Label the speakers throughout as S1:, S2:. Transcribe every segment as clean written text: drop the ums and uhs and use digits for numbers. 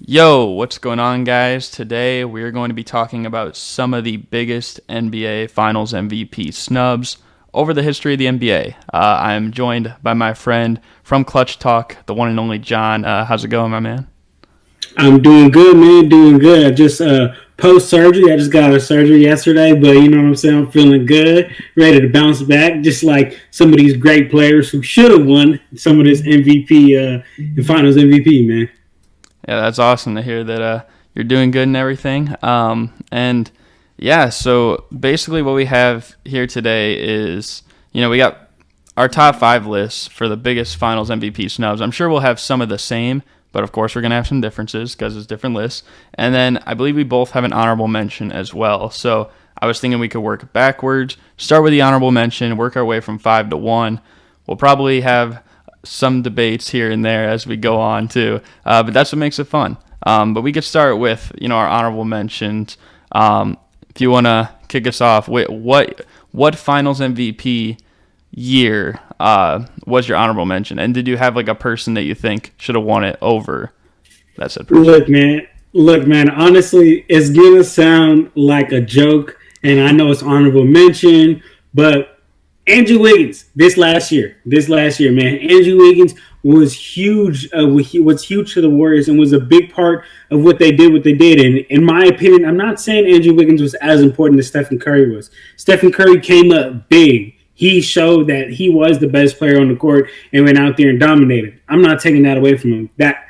S1: Yo, what's going on, guys? Today we're going to be talking about some of the biggest NBA Finals MVP snubs over the history of the NBA. I'm joined by my friend from Clutch Talk, the one and only John. How's it going, my man?
S2: I'm doing good, man. Doing good. I just post surgery. I just got out of surgery yesterday, but you know what I'm saying. I'm feeling good, ready to bounce back. Just like some of these great players who should have won some of this MVP and Finals MVP, man.
S1: Yeah, that's awesome to hear that you're doing good and everything. And yeah, so basically what we have here today is, we got our top five lists for the biggest Finals MVP snubs. I'm sure we'll have some of the same, but of course we're going to have some differences because it's different lists. And then I believe we both have an honorable mention as well. So I was thinking we could work backwards, start with the honorable mention, work our way from 5 to 1. We'll probably have some debates here and there as we go on too, but that's what makes it fun. But we could start with our honorable mentions. If you want to kick us off, what Finals MVP year was your honorable mention, and did you have like a person that you think should have won it over that said person?
S2: Look, man. Honestly, it's gonna sound like a joke, and I know it's honorable mention, but Andrew Wiggins this last year, man. Andrew Wiggins was huge. He was huge to the Warriors and was a big part of what they did. And in my opinion, I'm not saying Andrew Wiggins was as important as Stephen Curry was. Stephen Curry came up big. He showed that he was the best player on the court and went out there and dominated. I'm not taking that away from him. That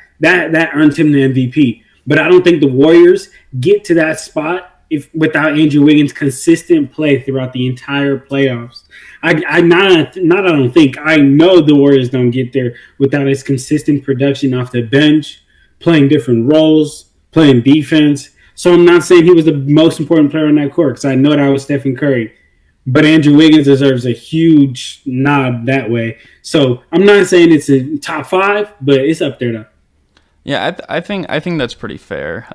S2: earned him the MVP. But I don't think the Warriors get to that spot if without Andrew Wiggins' consistent play throughout the entire playoffs. I don't think. I know the Warriors don't get there without his consistent production off the bench, playing different roles, playing defense. So I'm not saying he was the most important player on that court because I know that was Stephen Curry. But Andrew Wiggins deserves a huge nod that way. So I'm not saying it's a top five, but it's up there though.
S1: Yeah, I think that's pretty fair.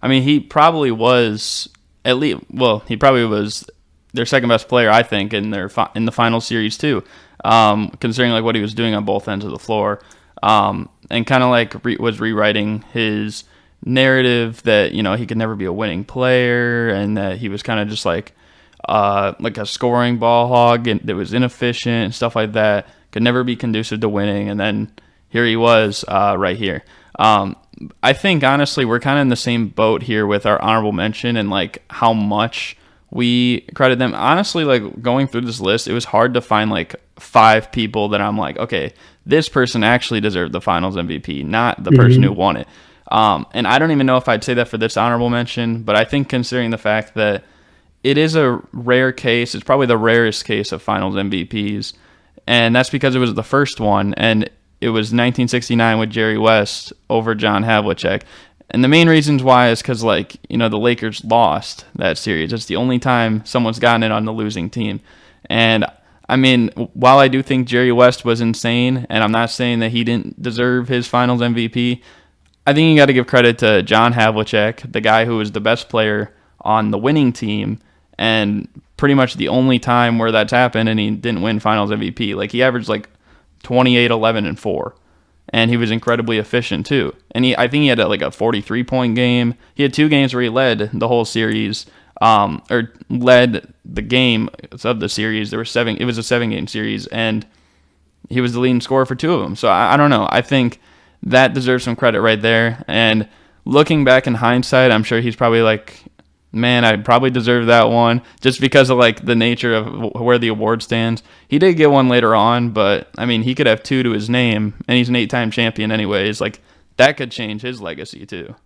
S1: I mean, he probably was at least. Well, he probably was their second best player, I think, in the final series too. Considering like what he was doing on both ends of the floor, and kind of like was rewriting his narrative that he could never be a winning player, and that he was kind of just like a scoring ball hog and that was inefficient and stuff like that. Could never be conducive to winning, and then here he was right here. I think honestly we're kind of in the same boat here with our honorable mention and like how much we credit them. Honestly, like going through this list, it was hard to find like five people that I'm like, okay, this person actually deserved the Finals MVP, not the person who won it. And I don't even know if I'd say that for this honorable mention, but I think considering the fact that it is a rare case, it's probably the rarest case of Finals MVPs, and that's because it was the first one, and it was 1969 with Jerry West over John Havlicek. And the main reasons why is because, the Lakers lost that series. It's the only time someone's gotten it on the losing team. And, I mean, while I do think Jerry West was insane, and I'm not saying that he didn't deserve his Finals MVP, I think you got to give credit to John Havlicek, the guy who was the best player on the winning team, and pretty much the only time where that's happened and he didn't win Finals MVP. Like, he averaged, 28, 11, and 4. And he was incredibly efficient too. And I think he had a 43-point game. He had two games where he led the whole series, or led the game of the series. There were seven. It was a 7-game series, and he was the leading scorer for two of them. So I don't know. I think that deserves some credit right there. And looking back in hindsight, I'm sure he's probably like, man, I probably deserve that one just because of the nature of where the award stands. He did get one later on, but I mean, he could have two to his name, and he's an 8-time champion anyways. That could change his legacy too.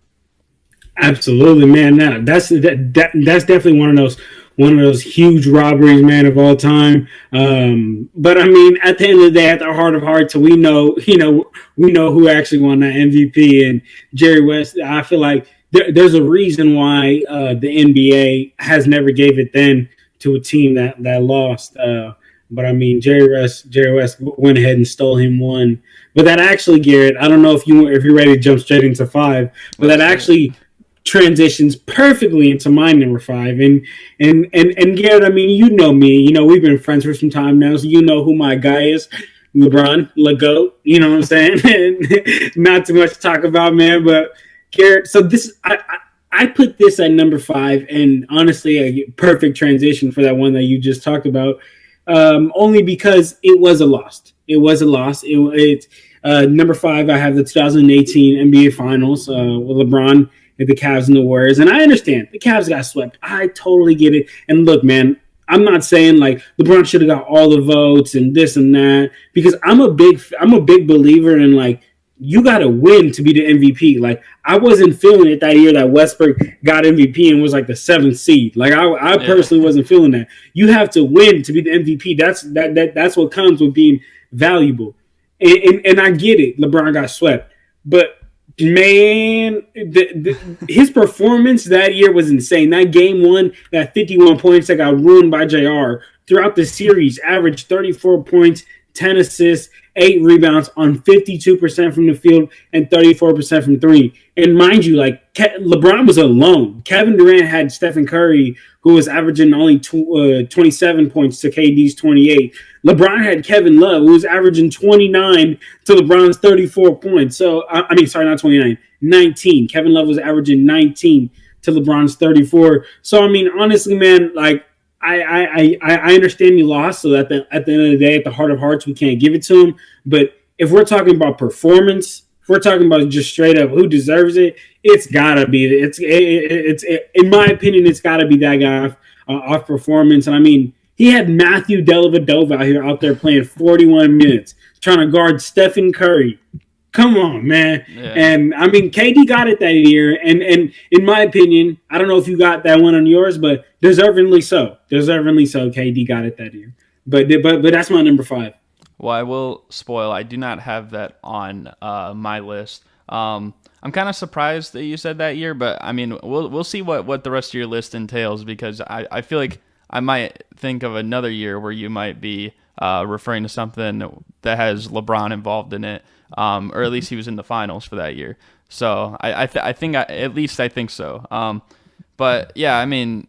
S2: Absolutely, man. Now that's definitely one of those huge robberies, man, of all time. But I mean, at the end of the day, at the heart of hearts, we know who actually won that MVP, and Jerry West. I feel like there's a reason why the NBA has never gave it then to a team that lost. But I mean, Jerry West went ahead and stole him one. But that actually, Garrett, I don't know if you're ready to jump straight into five, but that actually transitions perfectly into my number five. And Garrett, I mean, you know me, we've been friends for some time now, so you know who my guy is. LeBron, LeGoat, you know what I'm saying? Not too much to talk about, man, but Garrett. So I put this at number 5, and honestly, a perfect transition for that one that you just talked about. Only because it was a loss. It was a loss. Number 5. I have the 2018 NBA Finals with LeBron and the Cavs and the Warriors, and I understand the Cavs got swept. I totally get it. And look, man, I'm not saying like LeBron should have got all the votes and this and that, because I'm a big believer in like you got to win to be the MVP. Like I wasn't feeling it that year that Westbrook got MVP and was like the 7th seed. Like I personally wasn't feeling that. You have to win to be the MVP. That's what comes with being valuable. And I get it. LeBron got swept, but man, his performance that year was insane. That game 1, that 51 points that got ruined by JR throughout the series, averaged 34 points, 10 assists, 8 rebounds on 52% from the field and 34% from 3. And mind you, like LeBron was alone. Kevin Durant had Stephen Curry, who was averaging only 27 points to KD's 28. LeBron had Kevin Love, who was averaging 29 to LeBron's 34 points. So, sorry, not 29, 19. Kevin Love was averaging 19 to LeBron's 34. So, I mean, honestly, man, like, I understand you lost, so at the end of the day, at the heart of hearts, we can't give it to him. But if we're talking about performance, if we're talking about just straight up who deserves it, it's gotta be in my opinion, it's gotta be that guy off performance. And I mean, he had Matthew Dellavedova out there playing 41 minutes trying to guard Stephen Curry. Come on, man. Yeah. And I mean, KD got it that year. And in my opinion, I don't know if you got that one on yours, but deservingly so. KD got it that year. But that's my number 5.
S1: Well, I will spoil. I do not have that on my list. I'm kind of surprised that you said that year, but I mean, we'll see what the rest of your list entails, because I feel like I might think of another year where you might be referring to something that has LeBron involved in it. Or at least he was in the finals for that year. So I think so. But yeah, I mean,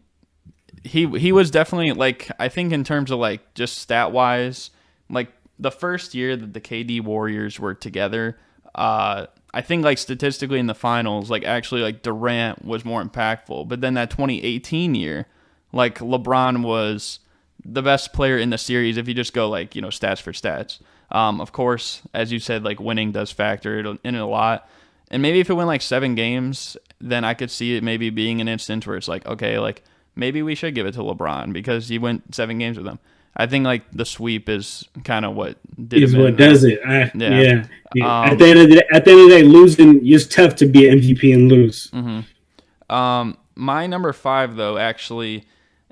S1: he was definitely, like, I think in terms of like just stat wise, like the first year that the KD Warriors were together, I think like statistically in the finals, like actually like Durant was more impactful. But then that 2018 year, like LeBron was the best player in the series if you just go like, stats for stats. Of course, as you said, like winning does factor in it a lot. And maybe if it went like 7 games, then I could see it maybe being an instance where it's like, okay, like maybe we should give it to LeBron because he went 7 games with them. I think like the sweep is kind of what did
S2: is what does it.
S1: Yeah.
S2: At the end of the day, losing is tough to be MVP and lose.
S1: Mm-hmm. My number 5 though, actually.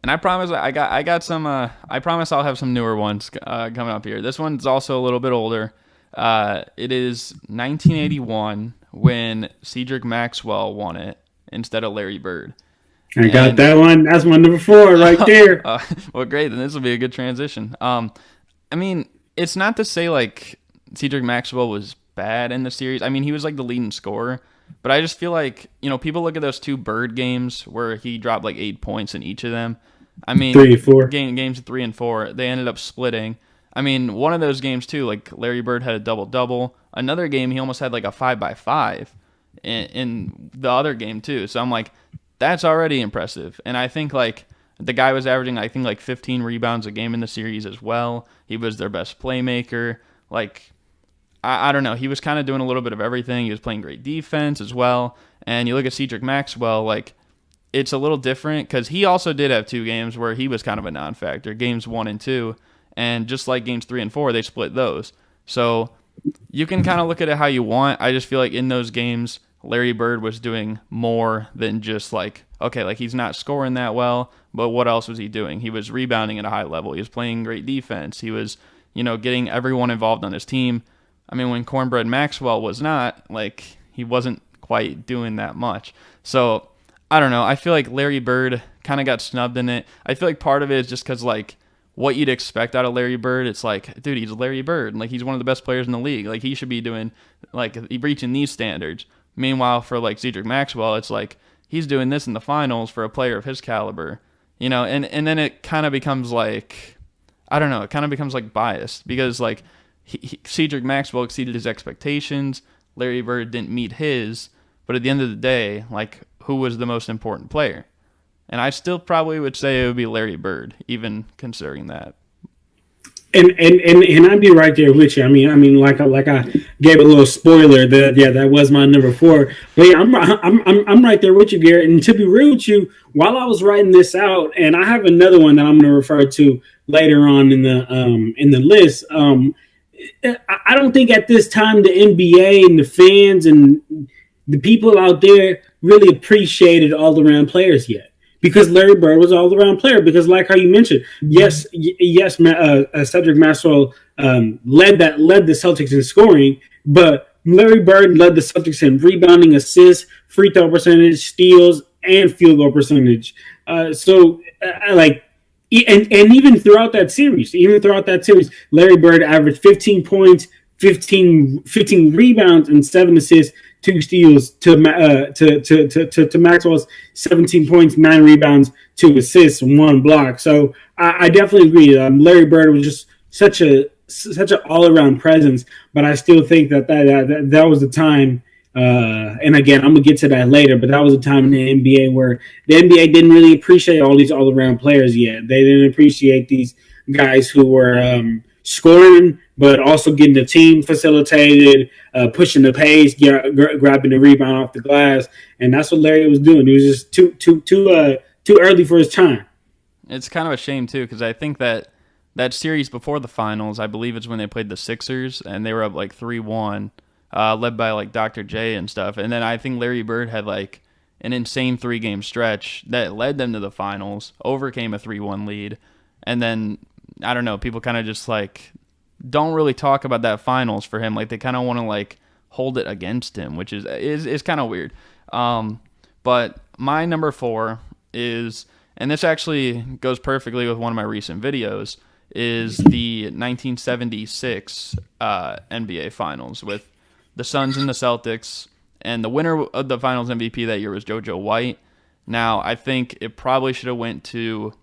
S1: And I promise I got some. I promise I'll have some newer ones coming up here. This one's also a little bit older. It is 1981 when Cedric Maxwell won it instead of Larry Bird.
S2: I got that one. That's my number 4 right there.
S1: Well, great. Then this will be a good transition. I mean, it's not to say like Cedric Maxwell was bad in the series. I mean, he was like the leading scorer. But I just feel like, people look at those 2 Bird games where he dropped like 8 points in each of them. I mean,
S2: 3 and 4.
S1: Games 3 and 4, they ended up splitting. I mean, one of those games too, like Larry Bird had a double-double. Another game, he almost had like a 5x5 in the other game too. So I'm like, that's already impressive. And I think like the guy was averaging, I think like 15 rebounds a game in the series as well. He was their best playmaker. Like, I don't know. He was kind of doing a little bit of everything. He was playing great defense as well. And you look at Cedric Maxwell, like, it's a little different because he also did have 2 games where he was kind of a non-factor, games 1 and 2. And just like games 3 and 4, they split those. So you can kind of look at it how you want. I just feel like in those games, Larry Bird was doing more than just like, okay, like he's not scoring that well, but what else was he doing? He was rebounding at a high level. He was playing great defense. He was, getting everyone involved on his team. I mean, when Cornbread Maxwell was not, like, he wasn't quite doing that much. So, I don't know. I feel like Larry Bird kind of got snubbed in it. I feel like part of it is just because, like, what you'd expect out of Larry Bird, it's like, dude, he's Larry Bird. Like, he's one of the best players in the league. Like, he should be doing, like, reaching these standards. Meanwhile, for, like, Cedric Maxwell, it's like, he's doing this in the finals for a player of his caliber. And then it kind of becomes, like, I don't know. It kind of becomes, like, biased because, like, Cedric Maxwell exceeded his expectations. Larry Bird didn't meet his. But at the end of the day, like, who was the most important player? And I still probably would say it would be Larry Bird, even considering that.
S2: And I'd be right there with you. I mean, like I gave a little spoiler that that was my number four. But yeah, I'm right there with you, Garrett. And to be real with you, while I was writing this out, and I have another one that I'm going to refer to later on in the list. I don't think at this time the NBA and the fans and the people out there really appreciated all around players yet. Because Larry Bird was all around player. Because, like how you mentioned, yes, Cedric Maxwell led the Celtics in scoring, but Larry Bird led the Celtics in rebounding, assists, free throw percentage, steals, and field goal percentage. And even throughout that series, Larry Bird averaged 15 points, 15 rebounds, and 7 assists, 2 steals to Maxwell's 17 points, 9 rebounds, 2 assists, 1 block. So I definitely agree. Larry Bird was just such an all around presence, but I still think that was the time. And again, I'm gonna get to that later, but that was a time in the NBA where the NBA didn't really appreciate all these all around players yet. They didn't appreciate these guys who were scoring, but also getting the team facilitated, pushing the pace, grabbing the rebound off the glass, and that's what Larry was doing. He was just too early for his time.
S1: It's kind of a shame too, because I think that series before the finals, I believe it's when they played the Sixers, and they were up like 3-1, led by like Dr. J and stuff, and then I think Larry Bird had like an insane 3-game stretch that led them to the finals, overcame a 3-1 lead, and then I don't know, people kind of just like don't really talk about that finals for him. Like they kind of want to like hold it against him, which is kind of weird. But my number 4 is, and this actually goes perfectly with one of my recent videos, is the 1976 NBA Finals with the Suns and the Celtics, and the winner of the Finals MVP that year was JoJo White. Now I think it probably should have went to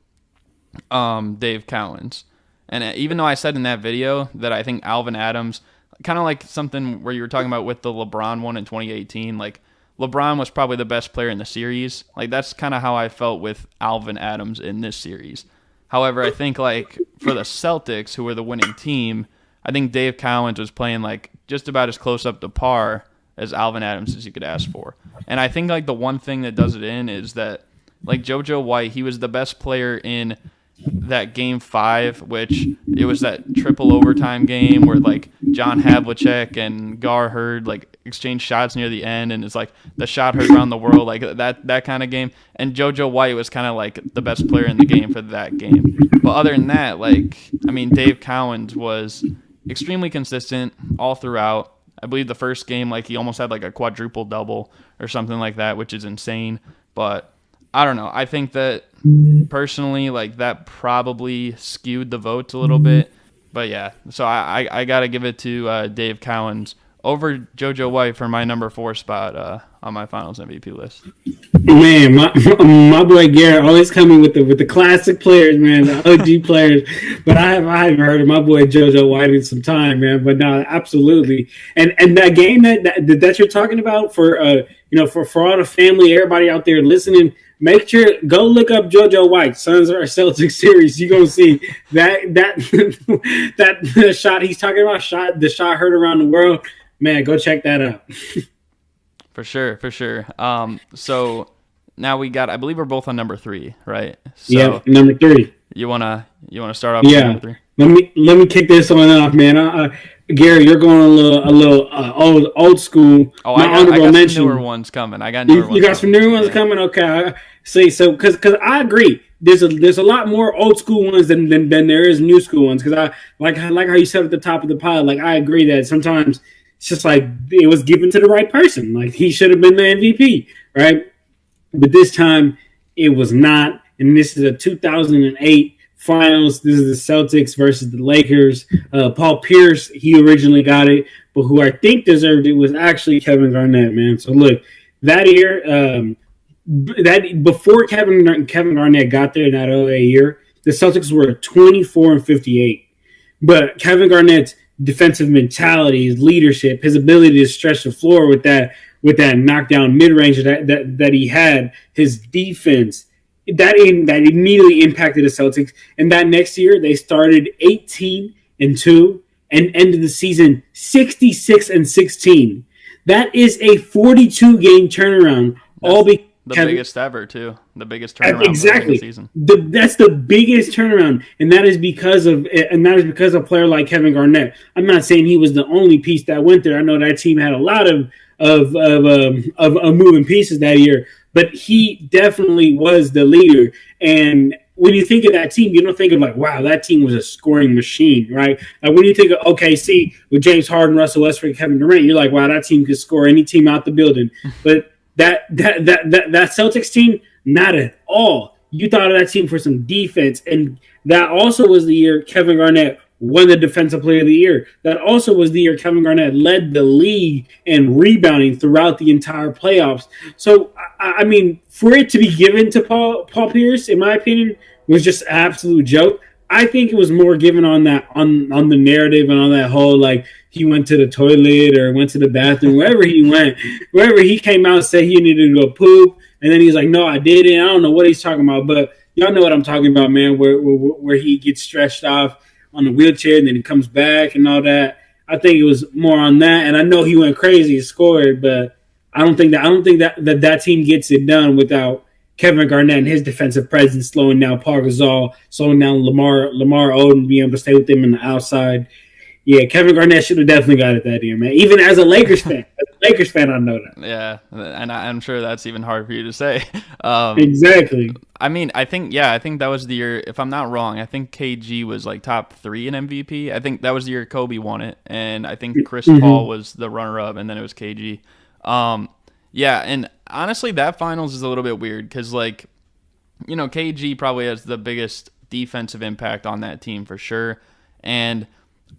S1: Dave Cowens. And even though I said in that video that I think Alvin Adams, kind of like something where you were talking about with the LeBron one in 2018, like LeBron was probably the best player in the series. Like that's kind of how I felt with Alvin Adams in this series. However, I think like for the Celtics, who were the winning team, I think Dave Cowens was playing like just about as close up to par as Alvin Adams as you could ask for. And I think like the one thing that does it in is that like JoJo White, he was the best player in that game 5, which it was that triple overtime game where like John Havlicek and Gar Heard like exchanged shots near the end, and it's like the shot heard around the world, like that kind of game. And JoJo White was kind of like the best player in the game for that game. But other than that, like I mean, Dave Cowens was extremely consistent all throughout. I believe the first game, like he almost had like a quadruple double or something like that, which is insane. But I don't know. I think that personally, like that probably skewed the votes a little bit. But yeah, so I got to give it to Dave Cowens over JoJo White for my number 4 spot on my Finals MVP list.
S2: Man, my boy Garrett always coming with the classic players, man, the OG players. But I haven't heard of my boy JoJo White in some time, man. But no, absolutely. And that game that you're talking about for for all the family, everybody out there listening, make sure go look up JoJo White, Suns or Celtics series. You're gonna see that shot he's talking about, the shot heard around the world. Man, go check that out.
S1: For sure. So now we got, I believe we're both on number 3, right? So
S2: yeah, number 3.
S1: You wanna start off with number 3?
S2: Let me kick this one off, man. Gary, you're going a little old school.
S1: Oh, I got some newer ones coming.
S2: You got some newer ones coming? Okay. See, so because I agree, there's a lot more old school ones than there is new school ones. Because I like how you said at the top of the pile. Like I agree that sometimes it's just like it was given to the right person. Like he should have been the MVP, right? But this time it was not. And this is a 2008 Finals. This is the Celtics versus the Lakers. Paul Pierce, he originally got it, but who I think deserved it was actually Kevin Garnett, man. So look, that year, that before Kevin Garnett got there in that 08 year, the Celtics were 24-58. But Kevin Garnett's defensive mentality, his leadership, his ability to stretch the floor with that with that knockdown mid range that he had, his defense that immediately impacted the Celtics. And that next year they started 18-2 and ended the season 66-16. That is a 42 game turnaround. All because
S1: the biggest ever, too. The biggest turnaround
S2: exactly.
S1: of the season.
S2: That's the biggest turnaround, and that is because of a player like Kevin Garnett. I'm not saying he was the only piece that went there. I know that team had a lot of moving pieces that year, but he definitely was the leader. And when you think of that team, you don't think of like, wow, that team was a scoring machine, right? Like when you think of OKC with James Harden, Russell Westbrook, Kevin Durant, you're like, wow, that team could score any team out the building. But that Celtics team, not at all. You thought of that team for some defense, and that also was the year Kevin Garnett won the Defensive Player of the Year. That also was the year Kevin Garnett led the league in rebounding throughout the entire playoffs. So, I mean, for it to be given to Paul Pierce, in my opinion, was just an absolute joke. I think it was more given on the narrative and on that whole, like, he went to the toilet or went to the bathroom, wherever he went, wherever he came out and said he needed to go poop. And then he's like, no, I didn't. I don't know what he's talking about, but y'all know what I'm talking about, man, where he gets stretched off on the wheelchair and then he comes back and all that. I think it was more on that. And I know he went crazy and scored, but I don't think that team gets it done without Kevin Garnett and his defensive presence slowing down Paul Gasol, slowing down Lamar Odom, being able to stay with him on the outside. Yeah, Kevin Garnett should have definitely got it that year, man. Even as a Lakers fan. I know that.
S1: Yeah, and I'm sure that's even hard for you to say.
S2: Exactly.
S1: I mean, I think that was the year, if I'm not wrong, I think KG was like top 3 in MVP. I think that was the year Kobe won it, and I think Chris Paul was the runner-up, and then it was KG. Yeah, and honestly, that finals is a little bit weird because, like, you know, KG probably has the biggest defensive impact on that team for sure, and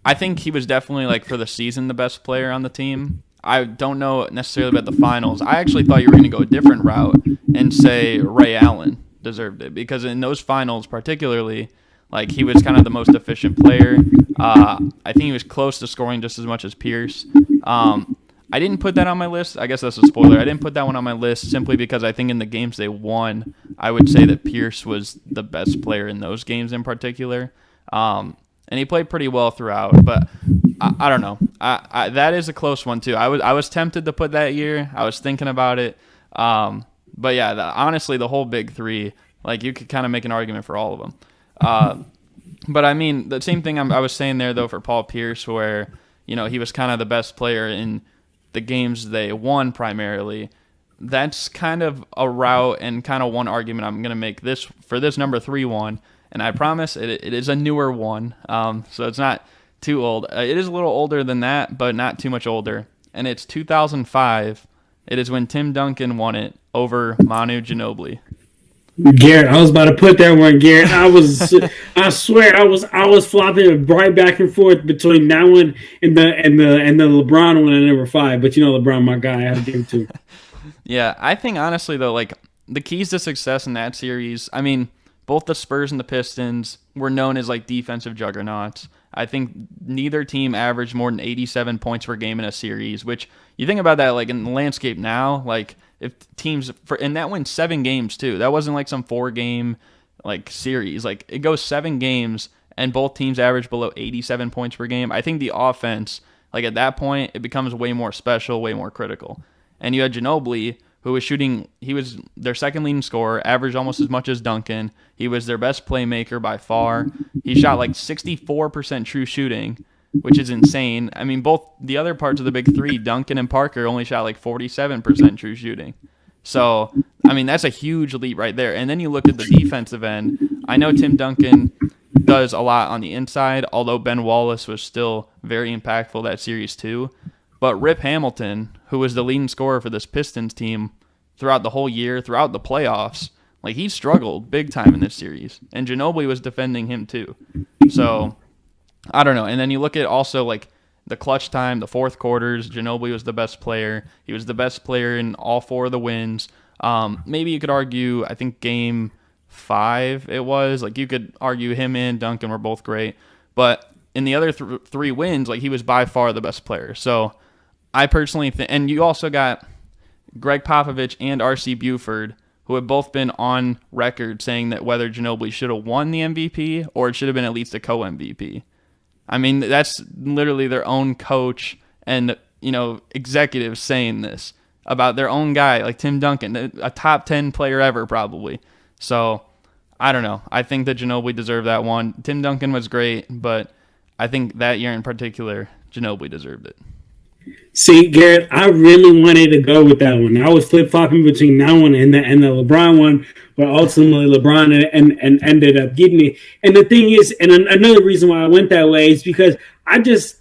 S1: I think he was definitely, like, for the season, the best player on the team. I don't know necessarily about the finals. I actually thought you were going to go a different route and say Ray Allen deserved it because in those finals particularly, like, he was kind of the most efficient player. I think he was close to scoring just as much as Pierce. I didn't put that on my list. I guess that's a spoiler. I didn't put that one on my list simply because I think in the games they won, I would say that Pierce was the best player in those games in particular. And he played pretty well throughout, but I don't know. That is a close one too. I was tempted to put that year. I was thinking about it. But yeah, honestly, the whole big three, like, you could kind of make an argument for all of them. But I mean, the same thing I was saying there though for Paul Pierce, where, you know, he was kind of the best player in the games they won primarily. That's kind of a route and kind of one argument I'm going to make this for this number 3 one. And I promise it is a newer one, so it's not too old. It is a little older than that, but not too much older. And it's 2005. It is when Tim Duncan won it over Manu Ginobili.
S2: Garrett, I was about to put that one, Garrett. I swear, I was flopping right back and forth between that one and the LeBron one at number 5. But you know, LeBron, my guy, I have to give it to him.
S1: Yeah, I think honestly though, like, the keys to success in that series, I mean, both the Spurs and the Pistons were known as, like, defensive juggernauts. I think neither team averaged more than 87 points per game in a series, which you think about that, like, in the landscape now, like, if teams and that went 7 games too. That wasn't like some 4-game like series. Like, it goes 7 games and both teams average below 87 points per game. I think the offense, like, at that point, it becomes way more special, way more critical. And you had Ginobili, who was shooting, he was their second leading scorer, averaged almost as much as Duncan. He was their best playmaker by far. He shot like 64% true shooting, which is insane. I mean, both the other parts of the big three, Duncan and Parker, only shot like 47% true shooting. So, I mean, that's a huge leap right there. And then you look at the defensive end. I know Tim Duncan does a lot on the inside, although Ben Wallace was still very impactful that series too. But Rip Hamilton, who was the leading scorer for this Pistons team throughout the whole year, throughout the playoffs, like, he struggled big time in this series. And Ginobili was defending him too. So, I don't know. And then you look at also, like, the clutch time, the fourth quarters, Ginobili was the best player. He was the best player in all 4 of the wins. Maybe you could argue, I think game 5 it was. Like, you could argue him and Duncan were both great. But in the other 3 wins, like, he was by far the best player. So I personally think, and you also got, Greg Popovich and R.C. Buford, who have both been on record saying that whether Ginobili should have won the MVP or it should have been at least a co-MVP. I mean, that's literally their own coach and, executives saying this about their own guy, like Tim Duncan, a top 10 player ever probably. So, I don't know. I think that Ginobili deserved that one. Tim Duncan was great, but I think that year in particular, Ginobili deserved it.
S2: See, Garrett, I really wanted to go with that one. I was flip flopping between that one and the LeBron one, but ultimately LeBron ended up getting it. And the thing is, and another reason why I went that way is because I just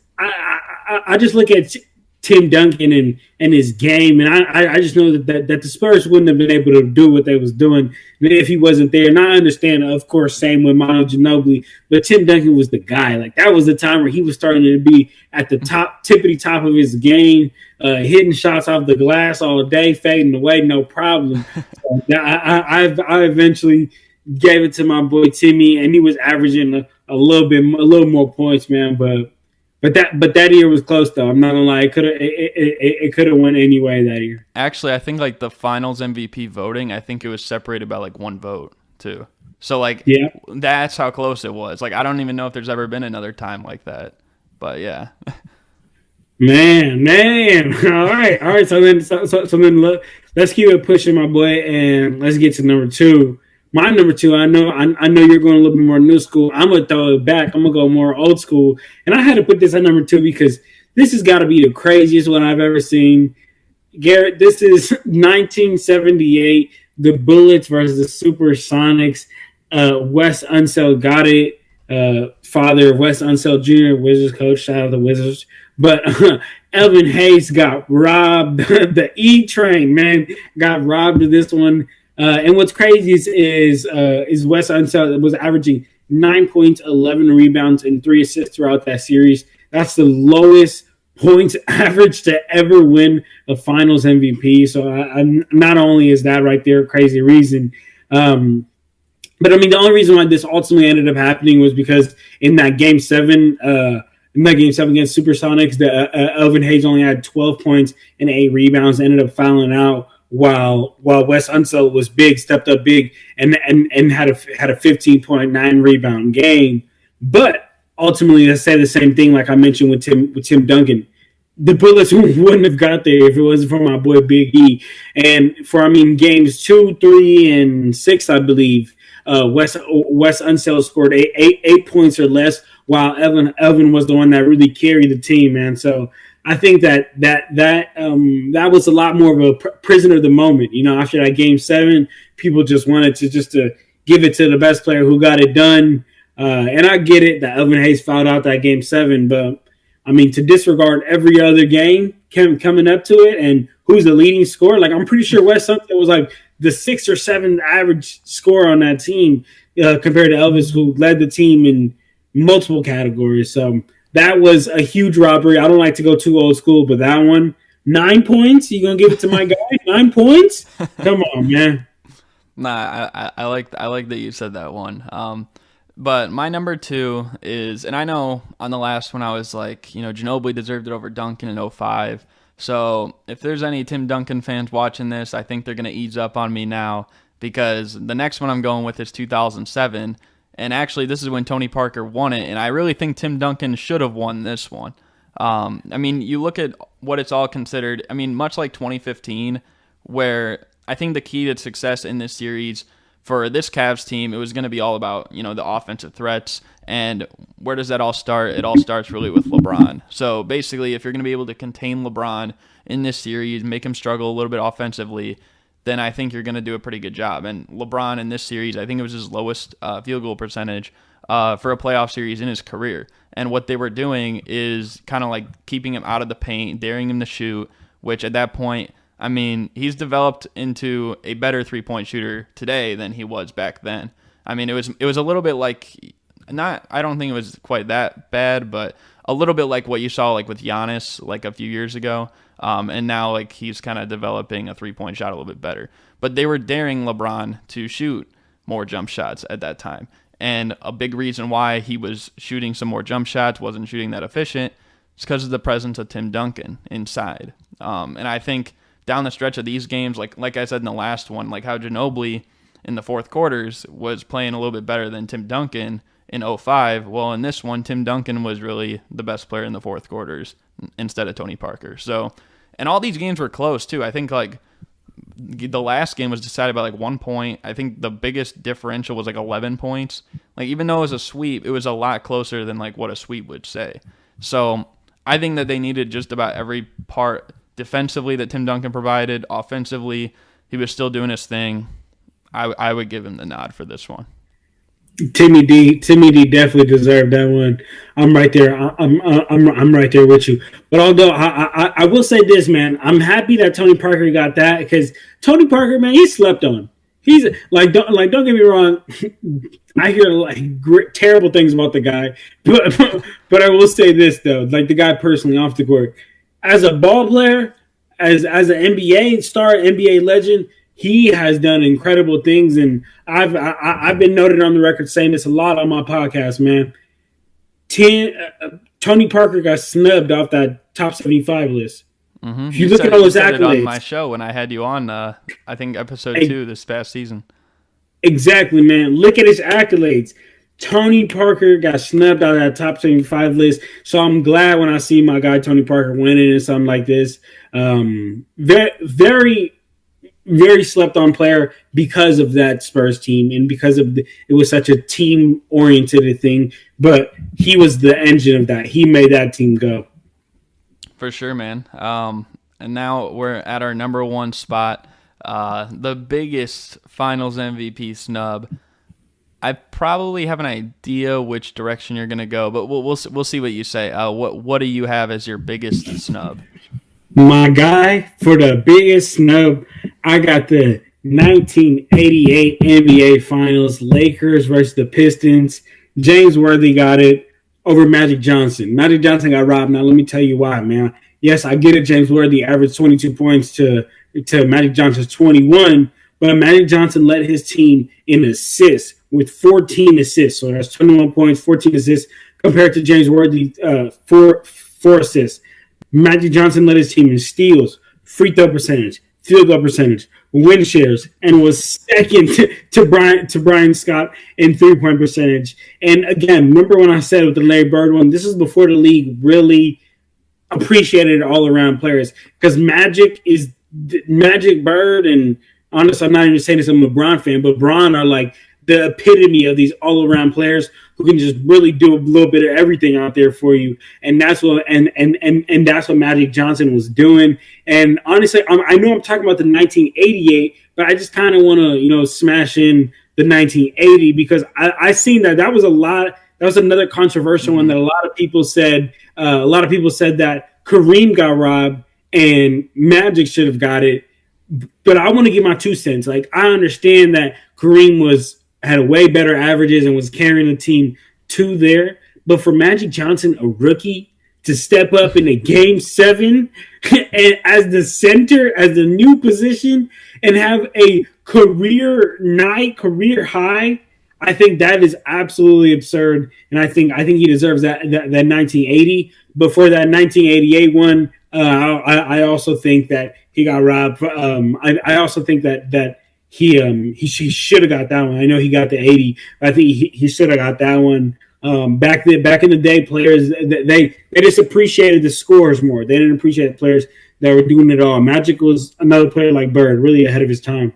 S2: look at Tim Duncan and his game, and I just know that the Spurs wouldn't have been able to do what they was doing if he wasn't there. And I understand, of course, same with Manu Ginobili, but Tim Duncan was the guy. Like, that was the time where he was starting to be at the tippity top of his game, hitting shots off the glass all day, fading away, no problem. So I eventually gave it to my boy Timmy, and he was averaging a little more points, man, But that year was close though. I'm not gonna lie. It could have went any way that year.
S1: Actually, I think like the Finals MVP voting, I think it was separated by like one vote too. So like, yeah, that's how close it was. Like, I don't even know if there's ever been another time like that. But yeah.
S2: Man. All right. So then look, let's keep it pushing, my boy, and let's get to number two. My number two, I know you're going a little bit more new school. I'm going to throw it back. I'm going to go more old school. And I had to put this at number two because this has got to be the craziest one I've ever seen. Garrett, this is 1978, the Bullets versus the Supersonics. Wes Unseld got it. Father of Wes Unseld Jr., Wizards coach. Shout out to the Wizards. But Elvin Hayes got robbed. The E train, man, got robbed of this one. And what's crazy is Wes Unseld was averaging 9 points, 11 rebounds, and 3 assists throughout that series. That's the lowest points average to ever win a Finals MVP. So not only is that right there a crazy reason, but I mean the only reason why this ultimately ended up happening was because in that game seven against Supersonics, Elvin Hayes only had 12 points and 8 rebounds, ended up fouling out. While Wes Unseld was big, stepped up big, and had a 15.9 rebound game, but ultimately, let's say the same thing like I mentioned with Tim Duncan. The Bullets wouldn't have got there if it wasn't for my boy Big E. And games 2, 3, and 6, I believe, Wes Unseld scored eight points or less, while Elvin was the one that really carried the team, man. So I think that was a lot more of a prisoner of the moment. After that game 7, people just wanted to give it to the best player who got it done. And I get it that Elvin Hayes fouled out that game 7, but I mean, to disregard every other game coming up to it and who's the leading scorer, like I'm pretty sure Wes Unseld was like the 6th or 7th average scorer on that team compared to Elvis, who led the team in multiple categories. So that was a huge robbery. I don't like to go too old school, but that one, 9 points? You gonna give it to my guy? 9 points? Come on, man.
S1: Nah, I like that you said that one. But my number 2 is, and I know on the last one I was like, Ginobili deserved it over Duncan in 05. So if there's any Tim Duncan fans watching this, I think they're gonna ease up on me now because the next one I'm going with is 2007. And actually, this is when Tony Parker won it, and I really think Tim Duncan should have won this one. I mean, you look at what it's all considered. I mean, much like 2015, where I think the key to success in this series for this Cavs team, it was going to be all about, the offensive threats. And where does that all start? It all starts really with LeBron. So basically, if you're going to be able to contain LeBron in this series, make him struggle a little bit offensively, then I think you're going to do a pretty good job. And LeBron in this series, I think it was his lowest field goal percentage for a playoff series in his career. And what they were doing is kind of like keeping him out of the paint, daring him to shoot, which at that point, I mean, he's developed into a better three-point shooter today than he was back then. I mean, it was a little bit like, I don't think it was quite that bad, but a little bit like what you saw like with Giannis like a few years ago. And now like he's kind of developing a three-point shot a little bit better. But they were daring LeBron to shoot more jump shots at that time. And a big reason why he was shooting some more jump shots, wasn't shooting that efficient, is because of the presence of Tim Duncan inside. And I think down the stretch of these games, like I said in the last one, like how Ginobili in the fourth quarters was playing a little bit better than Tim Duncan in 05. Well, in this one, Tim Duncan was really the best player in the fourth quarters instead of Tony Parker. So, and all these games were close too. I think like the last game was decided by like 1 point. I think the biggest differential was like 11 points. Like even though it was a sweep, it was a lot closer than like what a sweep would say. So I think that they needed just about every part defensively that Tim Duncan provided. Offensively, he was still doing his thing. I would give him the nod for this one.
S2: Timmy D definitely deserved that one. I'm right there. I'm right there with you. But although I will say this, man, I'm happy that Tony Parker got that because Tony Parker, man, he slept on. He's like don't get me wrong. I hear like terrible things about the guy, but I will say this though, like the guy personally off the court, as a ball player, as an NBA star, NBA legend. He has done incredible things, and I've been noted on the record saying this a lot on my podcast, man. Tony Parker got snubbed off that top 75 list.
S1: Mm-hmm.
S2: If you look at all his accolades,
S1: on my show when I had you on, I think episode 2 this past season.
S2: Exactly, man. Look at his accolades. Tony Parker got snubbed out of that top 75 list, so I'm glad when I see my guy Tony Parker winning and something like this. Very slept on player because of that Spurs team and because of it was such a team oriented thing, but he was the engine of that. He made that team go.
S1: For sure, man. And now we're at our number 1 spot, the biggest finals MVP snub. I probably have an idea which direction you're going to go, but we'll see what you say. What do you have as your biggest snub?
S2: My guy, for the biggest snub, I got the 1988 NBA Finals, Lakers versus the Pistons. James Worthy got it over Magic Johnson. Magic Johnson got robbed. Now, let me tell you why, man. Yes, I get it. James Worthy averaged 22 points to Magic Johnson's 21, but Magic Johnson led his team in assists with 14 assists. So that's 21 points, 14 assists, compared to James Worthy, four assists. Magic Johnson led his team in steals, free throw percentage, field goal percentage, win shares, and was second to Brian Scott in 3-point percentage. And again, remember when I said with the Larry Bird one, this is before the league really appreciated all-around players because Magic, Bird, and honestly, I'm not even saying this, I'm a LeBron fan, but Bron are like the epitome of these all-around players who can just really do a little bit of everything out there for you, and that's what and that's what Magic Johnson was doing. And honestly, I know I'm talking about the 1988, but I just kind of want to smash in the 1980 because I seen that was a lot. That was another controversial one that a lot of people said. A lot of people said that Kareem got robbed and Magic should have got it. But I want to give my 2 cents. Like I understand that Kareem had a way better averages and was carrying the team to there. But for Magic Johnson, a rookie, to step up in a Game 7 and as the center, as the new position, and have a career high, I think that is absolutely absurd. And I think he deserves that 1980. But for that 1988 one, I also think that he got robbed. I also think that he should have got that one. I know he got the 80. But I think he should have got that one. Back in the day, players they just appreciated the scores more. They didn't appreciate the players that were doing it all. Magic was another player like Bird, really ahead of his time.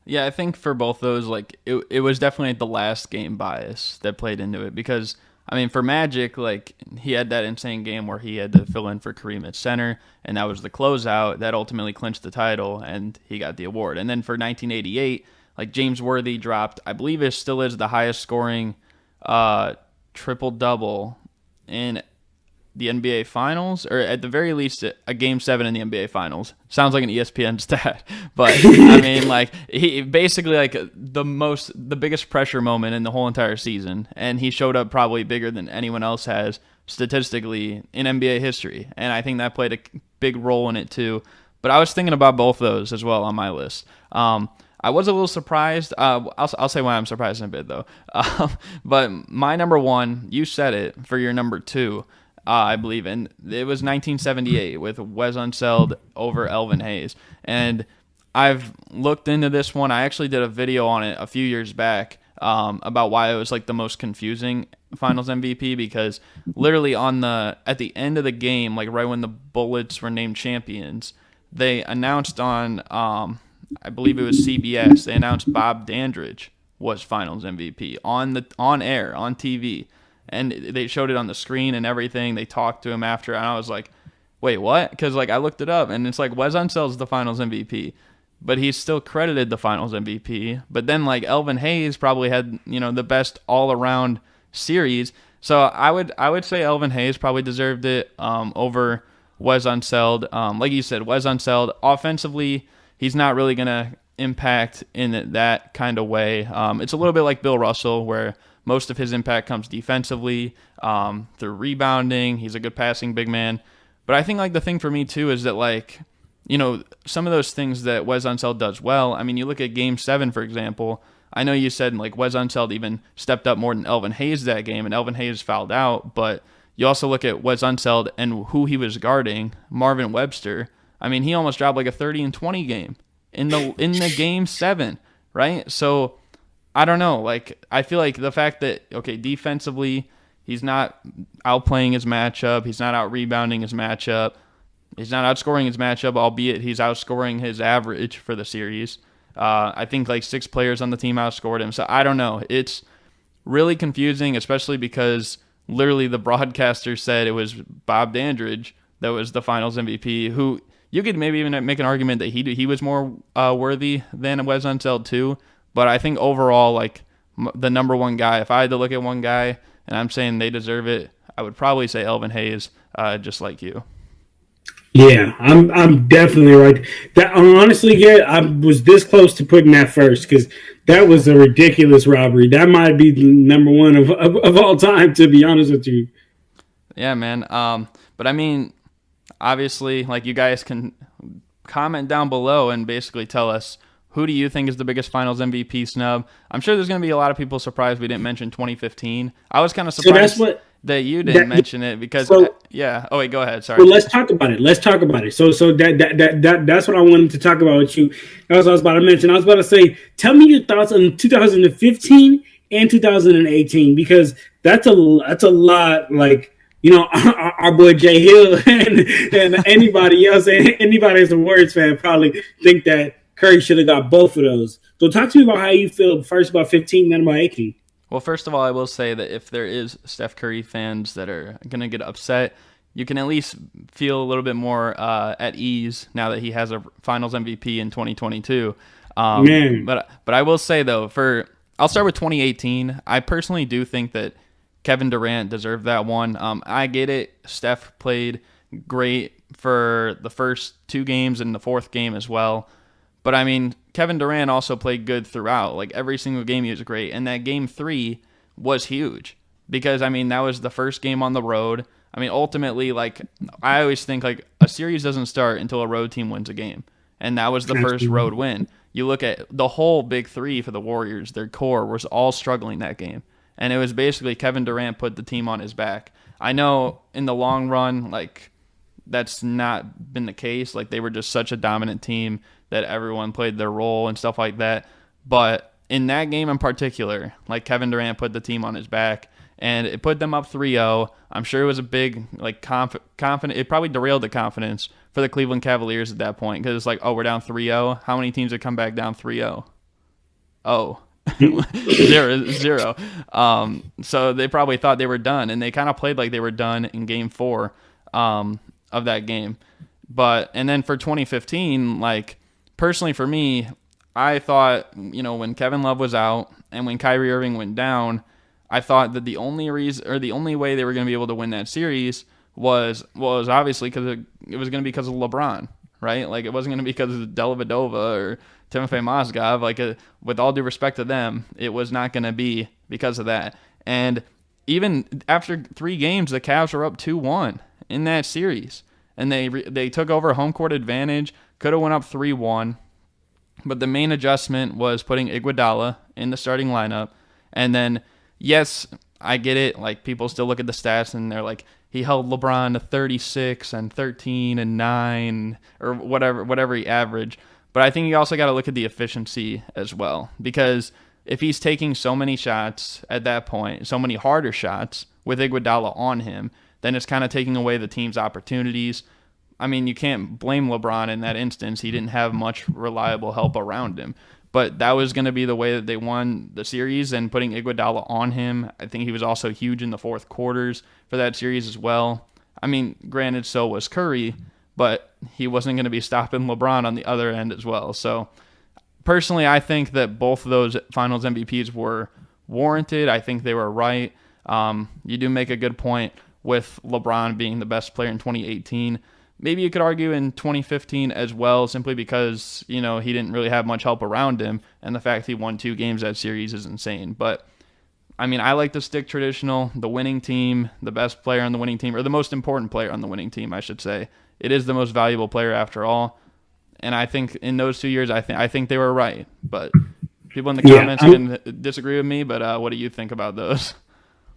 S1: Yeah, I think for both those, like it was definitely the last game bias that played into it because I mean for Magic, like he had that insane game where he had to fill in for Kareem at center, and that was the closeout that ultimately clinched the title, and he got the award. And then for 1988, like James Worthy dropped, I believe it still is the highest scoring triple-double in the NBA Finals, or at the very least a Game 7 in the NBA Finals. Sounds like an ESPN stat, but I mean, like he basically like the biggest pressure moment in the whole entire season, and he showed up probably bigger than anyone else has statistically in NBA history, and I think that played a big role in it too. But I was thinking about both those as well on my list. I was a little surprised. I'll say why I'm surprised in a bit, though. But my number 1, you said it, for your number 2. I believe, and it was 1978 with Wes Unseld over Elvin Hayes. And I've looked into this one. I actually did a video on it a few years back about why it was like the most confusing Finals MVP, because literally at the end of the game, like right when the Bullets were named champions, they announced on I believe it was CBS. They announced Bob Dandridge was Finals MVP on air on TV, and they showed it on the screen and everything. They talked to him after, and I was like, wait, what? Because like I looked it up, and it's like Wes Unseld's the Finals MVP, but he's still credited the Finals MVP. But then like Elvin Hayes probably had the best all around series, so I would say Elvin Hayes probably deserved it over Wes Unseld. Like you said, Wes Unseld offensively, he's not really gonna impact in that kind of way. It's a little bit like Bill Russell, where most of his impact comes defensively through rebounding. He's a good passing big man. But I think like the thing for me too is that like, some of those things that Wes Unseld does well. I mean, you look at Game 7, for example. I know you said like Wes Unseld even stepped up more than Elvin Hayes that game, and Elvin Hayes fouled out. But you also look at Wes Unseld and who he was guarding, Marvin Webster. I mean, he almost dropped like a 30-20 game in the Game 7, right? So I don't know. Like, I feel like the fact that, okay, defensively, he's not outplaying his matchup. He's not out-rebounding his matchup. He's not outscoring his matchup, albeit he's outscoring his average for the series. I think like 6 players on the team outscored him. So I don't know. It's really confusing, especially because literally the broadcaster said it was Bob Dandridge that was the Finals MVP, who you could maybe even make an argument that he was more worthy than Wes Unseld too. But I think overall, like the number one guy, if I had to look at one guy and I'm saying they deserve it, I would probably say Elvin Hayes, just like you.
S2: Yeah, I'm definitely right. That honestly, yeah, I was this close to putting that first because that was a ridiculous robbery. That might be the number one of all time, to be honest with you.
S1: Yeah, man. But I mean, obviously, like you guys can comment down below and basically tell us, who do you think is the biggest Finals MVP snub? I'm sure there's going to be a lot of people surprised we didn't mention 2015. I was kind of surprised that you didn't mention it because, yeah. Oh, wait, go ahead. Sorry.
S2: Well, let's talk about it. So that's what I wanted to talk about with you. That's what I was about to mention. I was about to say, tell me your thoughts on 2015 and 2018, because that's a lot. Like, our boy Jay Hill and anybody else, anybody that's a Warriors fan probably think that Curry should have got both of those. So talk to me about how you feel first about 15, then about 18.
S1: Well, first of all, I will say that if there is Steph Curry fans that are going to get upset, you can at least feel a little bit more at ease now that he has a Finals MVP in 2022. But I will say, though, I'll start with 2018. I personally do think that Kevin Durant deserved that one. I get it. Steph played great for the first 2 games and the 4th game as well. But, I mean, Kevin Durant also played good throughout. Like, every single game he was great. And that Game 3 was huge because, I mean, that was the first game on the road. I mean, ultimately, like, I always think, like, a series doesn't start until a road team wins a game. And that was the first road win. You look at the whole Big 3 for the Warriors. Their core was all struggling that game. And it was basically Kevin Durant put the team on his back. I know in the long run, like, that's not been the case. Like, they were just such a dominant team that everyone played their role and stuff like that. But in that game in particular, like, Kevin Durant put the team on his back, and it put them up 3-0. I'm sure it was a big, like, confident. It probably derailed the confidence for the Cleveland Cavaliers at that point because it's like, oh, we're down 3-0. How many teams have come back down 3-0? Oh, 0. So they probably thought they were done, and they kind of played like they were done in Game 4 of that game. And then for 2015, like, personally for me, I thought, when Kevin Love was out and when Kyrie Irving went down, I thought that the only reason or the only way they were going to be able to win that series was obviously because it was going to be because of LeBron, right? Like, it wasn't going to be because of Dellavedova or Timofey Mozgov. Like, with all due respect to them, it was not going to be because of that. And even after 3 games, the Cavs were up 2-1 in that series. And they took over home court advantage, could have went up 3-1. But the main adjustment was putting Iguodala in the starting lineup. And then, yes, I get it. Like, people still look at the stats and they're like, he held LeBron to 36 and 13 and 9 or whatever he averaged. But I think you also got to look at the efficiency as well, because if he's taking so many shots at that point, so many harder shots with Iguodala on him, then it's kind of taking away the team's opportunities. I mean, you can't blame LeBron in that instance. He didn't have much reliable help around him. But that was going to be the way that they won the series, and putting Iguodala on him. I think he was also huge in the fourth quarters for that series as well. I mean, granted, so was Curry, but he wasn't going to be stopping LeBron on the other end as well. So personally, I think that both of those finals MVPs were warranted. I think they were right. You do make a good point with LeBron being the best player in 2018. Maybe you could argue in 2015 as well, simply because, he didn't really have much help around him, and the fact he won 2 games that series is insane. But, I mean, I like to stick traditional, the winning team, the best player on the winning team, or the most important player on the winning team, I should say. It is the most valuable player after all. And I think in those 2 years, I think they were right. But people in the comments can disagree with me, but what do you think about those?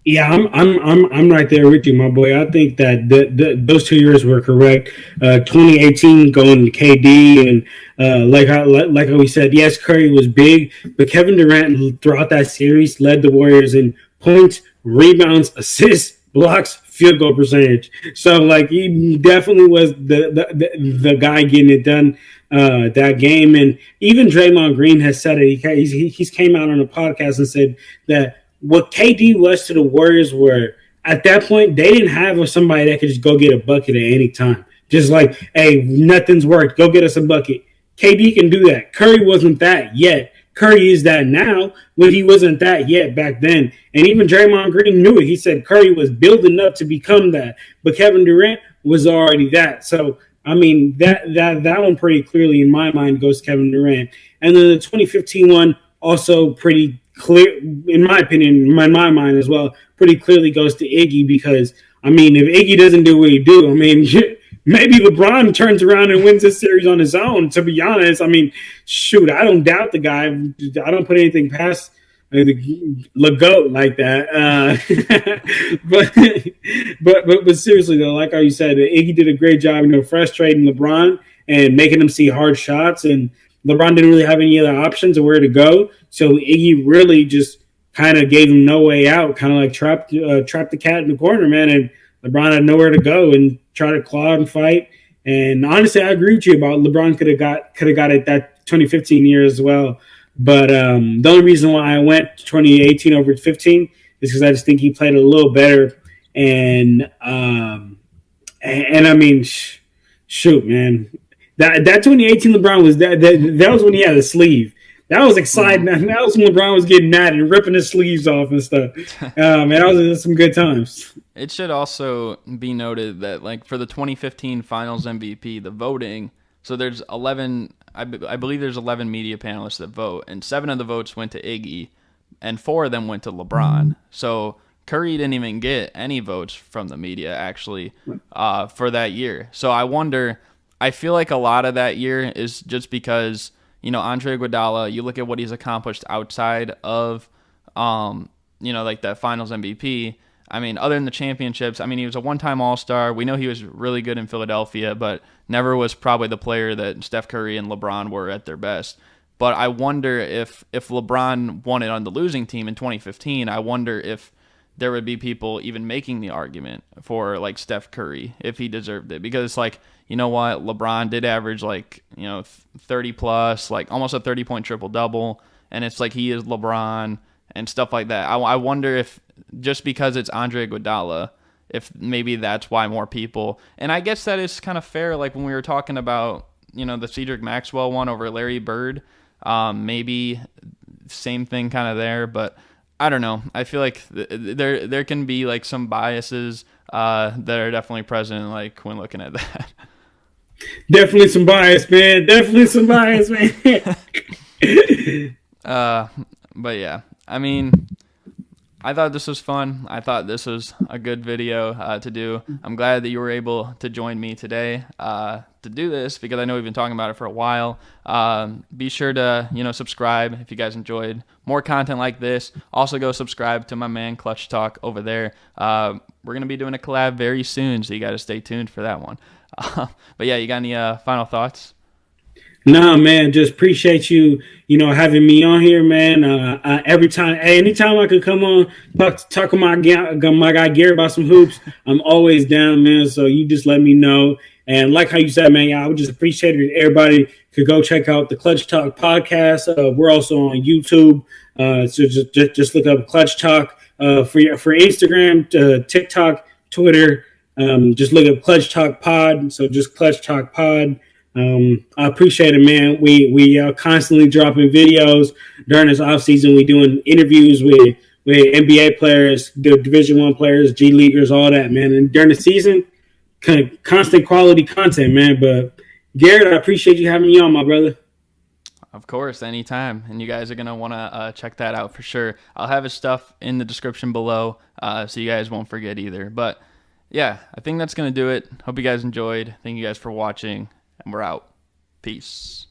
S2: Yeah, I'm right there with you, my boy. I think that those 2 years were correct. 2018 going to KD, and like how we said, yes, Curry was big, but Kevin Durant throughout that series led the Warriors in points, rebounds, assists, blocks, field goal percentage. So like he definitely was the guy getting it done that game. And even Draymond Green has said it. He's came out on a podcast and said that what KD was to the Warriors were, at that point, they didn't have somebody that could just go get a bucket at any time. Just like, hey, nothing's worked. Go get us a bucket. KD can do that. Curry wasn't that yet. Curry is that now, when he wasn't that yet back then. And even Draymond Green knew it. He said Curry was building up to become that. But Kevin Durant was already that. So, I mean, that one pretty clearly in my mind goes to Kevin Durant. And then the 2015 one also pretty clear, in my opinion, in my mind as well, pretty clearly goes to Iggy, because, I mean, if Iggy doesn't do what he do, I mean, maybe LeBron turns around and wins this series on his own, to be honest. I mean, shoot, I don't doubt the guy. I don't put anything past the GOAT like that. But seriously, though, like how you said, Iggy did a great job, frustrating LeBron and making him see hard shots, and LeBron didn't really have any other options of where to go. So Iggy really just kind of gave him no way out, kind of like trapped the cat in the corner, man. And LeBron had nowhere to go and try to claw and fight. And honestly, I agree with you about LeBron could have got it that 2015 year as well. But the only reason why I went 2018 over 15 is because I just think he played a little better. And I mean, shoot, man. That 2018 LeBron was that was when he had a sleeve. That was exciting. That was when LeBron was getting mad and ripping his sleeves off and stuff. Man, that was some good times.
S1: It should also be noted that, like, for the 2015 Finals MVP, the voting, so there's 11, I believe there's 11 media panelists that vote, and 7 of the votes went to Iggy, and 4 of them went to LeBron. So Curry didn't even get any votes from the media, actually, for that year. So I feel like a lot of that year is just because, Andre Iguodala, you look at what he's accomplished outside of, like that Finals MVP. I mean, other than the championships, I mean, he was a one-time All-Star. We know he was really good in Philadelphia, but never was probably the player that Steph Curry and LeBron were at their best. But I wonder if LeBron won it on the losing team in 2015, I wonder if there would be people even making the argument for, like, Steph Curry if he deserved it. Because, like, you know what? LeBron did average, 30 plus, like almost a 30-point triple-double. And it's like he is LeBron and stuff like that. I wonder if just because it's Andre Iguodala, if maybe that's why more people. And I guess that is kind of fair. Like when we were talking about, the Cedric Maxwell one over Larry Bird, maybe same thing kind of there. But I don't know. I feel like there can be like some biases that are definitely present, like when looking at that.
S2: Definitely some bias, man.
S1: But yeah, I mean, I thought this was fun. I thought this was a good video to do. I'm glad that you were able to join me today to do this because I know we've been talking about it for a while. Be sure to subscribe if you guys enjoyed more content like this. Also go subscribe to my man Clutch Talk over there. We're gonna be doing a collab very soon, so you got to stay tuned for that one. But yeah, you got any final thoughts?
S2: Nah, man, just appreciate you, having me on here, man. Anytime I could come on, talk to my guy Garret about some hoops, I'm always down, man. So you just let me know. And like how you said, man, I would just appreciate it if everybody could go check out the Clutch Talk podcast. We're also on YouTube, so just look up Clutch Talk for Instagram, TikTok, Twitter. Just look up Clutch Talk Pod. So just Clutch Talk Pod. I appreciate it, man. We are constantly dropping videos during this off season. We doing interviews with NBA players, the Division I players, G leaguers, all that, man. And during the season, kind of constant quality content, man. But Garret, I appreciate you having me on, my brother.
S1: Of course, anytime. And you guys are going to want to check that out for sure. I'll have his stuff in the description below so you guys won't forget either. But yeah, I think that's going to do it. Hope you guys enjoyed. Thank you guys for watching. And we're out. Peace.